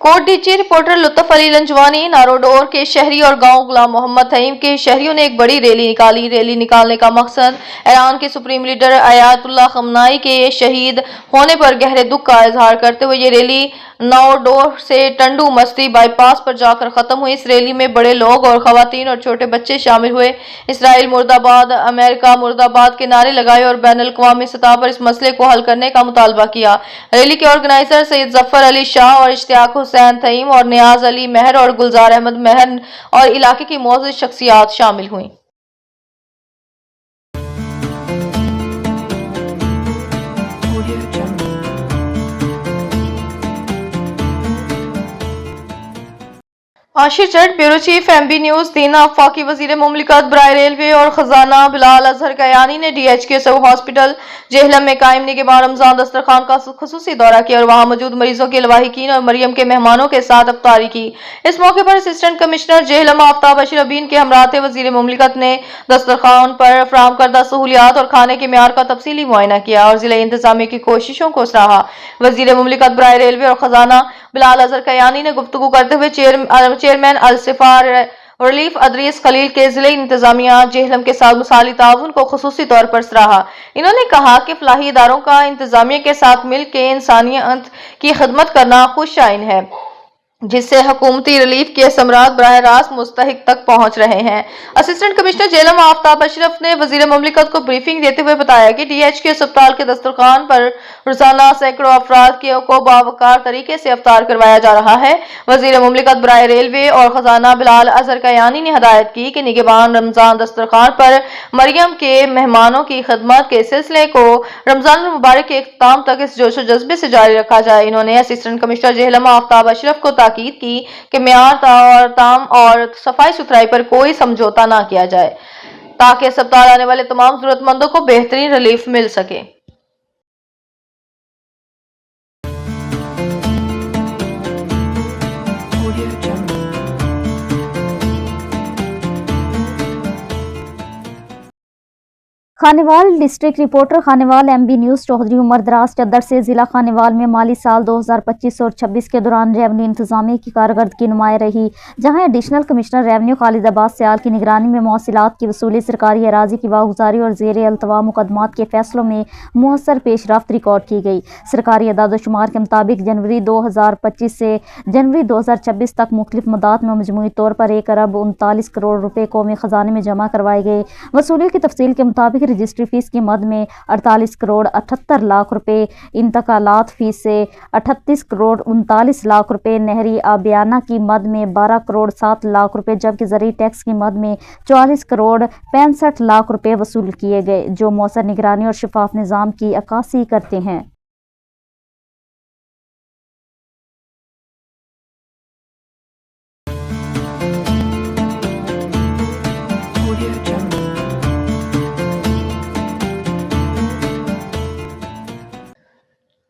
Coat डीची reporter लुत्फ अली लंजवानी। नारोडोर के शहरी और गांव गुलाम मोहम्मद तईम के शहरियों ने एक बड़ी रैली निकाली। रैली निकालने का मकसद ईरान के सुप्रीम लीडर अयातुल्लाह खमनाई के शहीद होने पर गहरे दुख का इजहार करते हुए ये रैली नारोडोर से टंडू मस्ती बाईपास पर जाकर खत्म हुई। इस रैली में बड़े लोग और खवातीन और छोटे बच्चे शामिल हुए। इसराइल मुर्दाबाद, अमेरिका मुर्दाबाद के नारे लगाए और बैनुल अक़वामी सतह पर इस मसले को हल करने का मुतालबा किया। रैली के ऑर्गेनाइजर सैयद जफर अली शाह और इश्तियाक हुसैन तईम और नियाज अली महर और गुलजार अहमद महर और इलाके की मोअज़्ज़ज़ शख्सियात शामिल हुई। Ashir Jatt, bureau chief, MB news, दीना। वफाकी वजीर मुमलिकत बराए रेलवे और खजाना बिलाल अजहर कयानी ने DHQ सब हॉस्पिटल जेहलम में कायम निगहबान रमजान दस्तरखान का खुसूसी दौरा किया और वहां मौजूद मरीजों के लवाहिकीन और मरियम के मेहमानों के साथ अफ्तारी की। इस मौके पर असिस्टेंट कमिश्नर जेहलम आफ्ताब अशरफीन के हमराते वजीर मुमलिकत ने दस्तरखान पर फराहम करदा सहूलियात और खाने के मेयार का तफसीली मुआयना किया और जिले इंतजामिया की कोशिशों को सराहा। वजीर मुमलिकत बराए रेलवे और खजाना बिलाल अजहर कयानी ने गुफ्तगू करते हुए चेयरमैन अल-सिफार रिलीफ अदरीस खलील के जिले इंतजामिया जेहलम के साथ मिसाली ताउन को खुसूसी तौर पर सराहा। इन्होंने कहा कि फलाही इदारों का इंतजामिया के साथ मिल के इंसानियत की खिदमत करना खुश आइन है, जिससे हुकूमती रिलीफ के समरात बराह रास्त मुस्तहिक तक पहुंच रहे हैं। असिस्टेंट कमिश्नर जेहलम आफ्ताब अशरफ ने वजीर मुमलिकत को ब्रीफिंग देते हुए बताया कि DHQ अस्पताल के दस्तरखान पर रोजाना सैकड़ों अफराद को बावकार तरीके से अफ्तार करवाया जा रहा है। वजीर मुमलिकत बराए रेलवे और खजाना बिलाल अजहर कयानी ने हदायत की कि निगहबान रमजान दस्तरखान पर मरियम के मेहमानों की खिदमत के सिलसिले को रमजान मुबारक के इख्तिताम तक इस जोशो जज्बे से जारी रखा जाए। इन्होंने असिस्टेंट कमिश्नर जेहलम आफ्ताब अशरफ को ताकीद की कि मेयार ताम और सफाई सुथराई पर कोई समझौता ना किया जाए ताकि अस्पताल आने वाले तमाम जरूरतमंदों को बेहतरीन रिलीफ मिल सके। Khanewal district reporter Khanewal MB news Chaudhry Umar Daraz चद्दर से जिला खानेवाल में माली साल 2025 और 26 के दौरान रेवन्यू इंतजामिया की कारकर्दगी नुमाया रही, जहां additional commissioner revenue Khalid Abbas Sayal की निगरानी में मौसिलात की वसूली, सरकारी अराजी की वागुजारी और ज़ेर अल्तवा मुकदमात के फैसलों में मुअस्सर पेशरफ्त रिकॉर्ड की गई। सरकारी अदाद-ओ-शुमार के मुताबिक जनवरी 2025 से जनवरी 2026 तक मुख्तलिफ मुद्दात में मजमूई तौर पर 1 अरब 39 करोड़ रुपए कौमी खजाने में जमा करवाए गए। वसूलियों की तफसील के मुताबिक रजिस्ट्री फीस की मद में 48 करोड़ 78 लाख रुपए, इंतकालात फीस से 38 करोड़ 39 लाख रुपए, नहरी आबियाना की मद में 12 करोड़ 7 लाख रुपए, जबकि ज़रूरी टैक्स की मद में 44 करोड़ 65 लाख रुपए वसूल किए गए, जो मौसर निगरानी और शफाफ निज़ाम की अक्कासी करते हैं।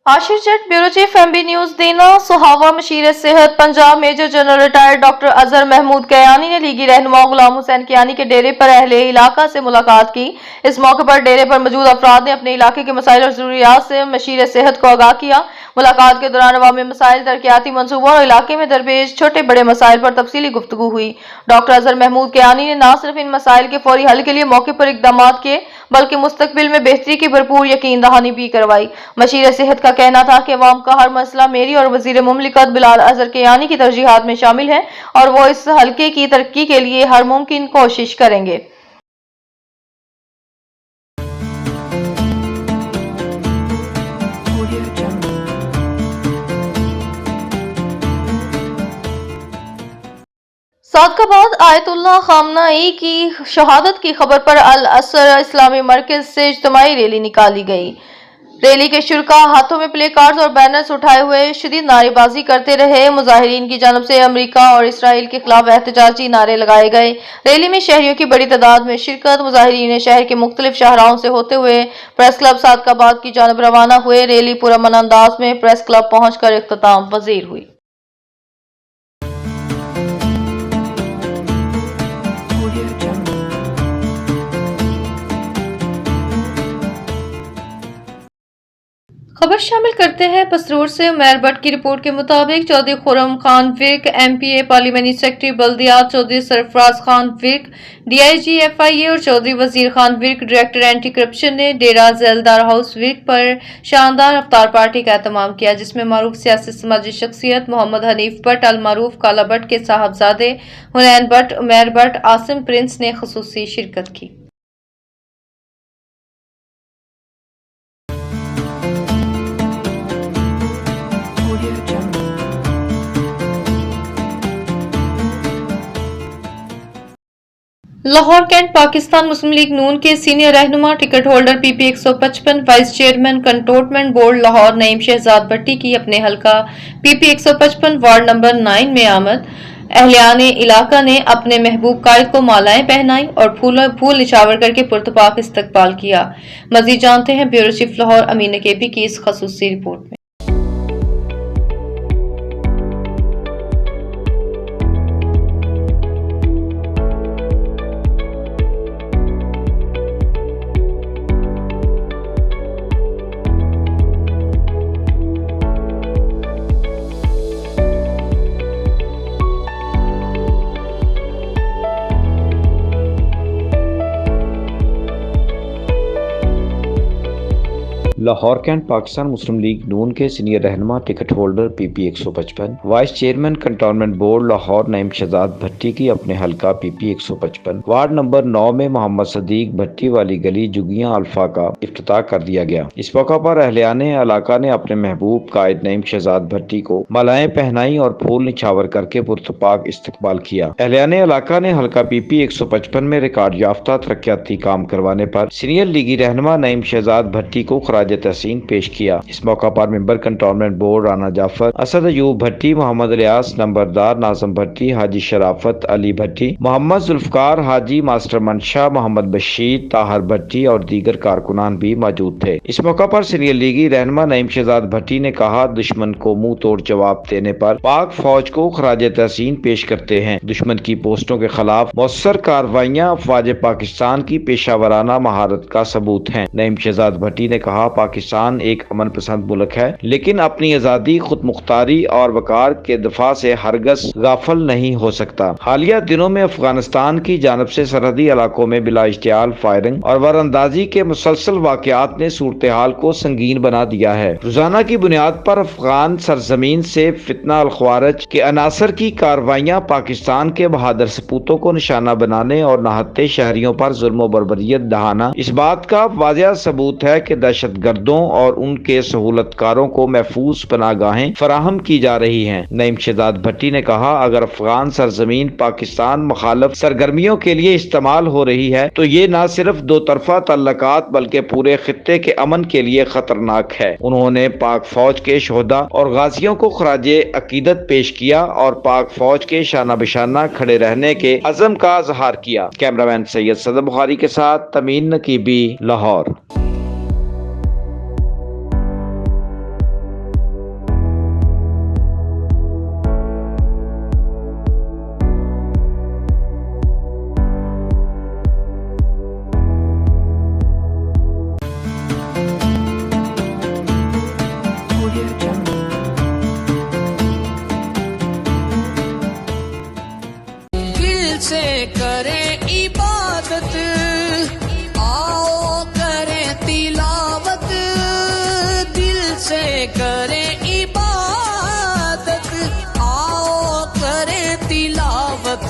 Ashir Jatt, bureau chief, MB news, Dina. Sohawa मशीर सेहत Punjab major general retired doctor Azhar Mahmood Kayani ने लीगी रहनुमा गुलाम हुसैन कयानी के डेरे पर अहले इलाका से मुलाकात की। इस मौके पर डेरे पर मौजूद अफराद ने अपने इलाके के मसाइल और जरूरियात से मशीर सेहत को आगाह किया। मुलाकात के दौरान अवामी मसाइल, तरक्याती मनसूबों और इलाके में दरपेश छोटे बड़े मसाइल पर तफसीली गुफ्तगू हुई। डॉक्टर अजहर महमूद कयानी ने न सिर्फ इन मसाइल के फौरी हल के लिए मौके पर इकदाम किए, बल्कि मुस्तकबिल में बेहतरी की भरपूर यकीन दहानी भी करवाई। मशीर सेहत का कहना था कि अवाम का हर मसला मेरी और वजीर मुमलिकत बिलाल अजहर कयानी की तरजीहात में शामिल है और वो इस हल्के की तरक्की के लिए हर मुमकिन कोशिश करेंगे। सादकाबाद आयतुल्लाह खामनाई की शहादत की खबर पर अल असर इस्लामी मरकज से इज्तिमाई रैली निकाली गई। रैली के शुरका हाथों में प्ले कार्ड्स और बैनर्स उठाए हुए शदीद नारेबाजी करते रहे। मुजाहिरीन की जानब से अमेरिका और इसराइल के खिलाफ एहतजाजी नारे लगाए गए। रैली में शहरियों की बड़ी तादाद में शिरकत। मुजाहिरीन शहर के मुख्तलिफ शाहराहों से होते हुए प्रेस क्लब सादकाबाद की जानब रवाना हुए। रैली पुरअमन अंदाज में प्रेस क्लब पहुंचकर इख्तिताम पजीर हुई। खबर शामिल करते हैं पसरूर से। उमैर भट्ट की रिपोर्ट के मुताबिक Chaudhry Khurram Khan Virk MPA parliamentary secretary बल्दियात, चौधरी सरफराज खान विर्क DIG FIA और Chaudhry Wazir Khan Virk director anti corruption ने डेरा जैलदार हाउस विर्क पर शानदार अफ्तार पार्टी का एहतमाम किया, जिसमें मारूफ सियासी समाजी शख्सियत मोहम्मद हनीफ भट्ट, अलमारूफ काला भट्ट के साहबजादे हुनैन भट्ट, उमैर भट्ट, आसिम प्रिंस ने खुसूसी शिरकत की। Lahore Cantt Pakistan Muslim League Noon के सीनियर रहनुमा ticket holder PP 155 vice chairman cantonment board Lahore Naeem Shahzad Bhatti की अपने हलका PP 155 वार्ड नंबर 9 में आमद। अहलियाने इलाका ने अपने महबूब कायद को मालाएं पहनाई और फूल निछावर करके पुरतपाक इस्तकबाल किया। मजीद जानते हैं bureau chief Lahore Amin KP की इस खसूसी रिपोर्ट में। Lahore Cantt Pakistan Muslim League Noon के सीनियर रहनुमा ticket holder PP 155 vice chairman cantonment board Lahore Naeem Shahzad Bhatti की अपने हलका PP 155 वार्ड नंबर 9 में मोहम्मद सदीक भट्टी वाली गली जुगियां अल्फा का इफ्तिताह कर दिया गया। इस मौका पर अहलियाने इलाका ने अपने महबूब कायद नईम शहजाद भट्टी को मालाएं पहनाई और फूल निछावर करके पुरतपाक इस्तकबाल किया। अहलियाने इलाका ने हलका PP 155 में रिकॉर्ड याफ्ता तरक्याती काम करवाने पर सीनियर लीगी रहनुमा नईम शहजाद भट्टी को खराज तहसीन पेश किया। इस मौका पर member cantonment board Rana Jafar, Asad Ayub Bhatti, Mohammad Riaz नंबरदार, नाजम भट्टी, हाजी शराफत अली भट्टी, मोहम्मद जुल्फकार हाजी, मास्टर मंशा, मोहम्मद बशीर, ताहर भट्टी और दीगर कारकुनान भी मौजूद थे। इस मौका पर सीनियर लीगी रहनुमा नईम शहजाद भट्टी ने कहा, दुश्मन को मुंह तोड़ जवाब देने पर पाक फौज को खराज तहसीन पेश करते हैं। दुश्मन की पोस्टों के खिलाफ मौसर कार्रवाइयां अफवाज पाकिस्तान की पेशावराना महारत का सबूत हैं। नईम शहजाद भट्टी ने कहा, पाकिस्तान एक अमन पसंद मुल्क है, लेकिन अपनी आजादी, खुद मुख्तारी और वकार के दफा से हरगज गाफिल नहीं हो सकता। हालिया दिनों में अफगानिस्तान की जानब से सरहदी इलाकों में बिला इश्तियाल फायरिंग और वारंदाजी के मुसलसल वाकयात ने सूरत हाल को संगीन बना दिया है। रोजाना की बुनियाद पर अफगान सरजमीन से फितना अल ख्वारिज के अनासर की कार्रवाइयां पाकिस्तान के बहादुर सपूतों को निशाना बनाने और नहत्ते शहरियों पर जुल्म बर्बरियत ढहाना इस बात का वाज़ेह सबूत है कि दहशत गर्दों और उनके सहूलतकारों को महफूज पनागाहें फराहम की जा रही हैं। नईम शहजाद भट्टी ने कहा, अगर अफगान सरजमीन पाकिस्तान मुखालिफ सरगर्मियों के लिए इस्तेमाल हो रही है तो ये न सिर्फ दो तरफा तल्लकात बल्कि पूरे खित्ते के अमन के लिए खतरनाक है। उन्होंने पाक फौज के शोहदा और गाजियों को खराजे अकीदत पेश किया और पाक फौज के शाना बिशाना खड़े रहने के अज़म का इज़हार किया। कैमरामैन सैयद सदर बुखारी के साथ तमीन नकीबी, लाहौर। से करें इबादत, आओ करें तिलावत, दिल से करें इबादत, आओ करें तिलावत।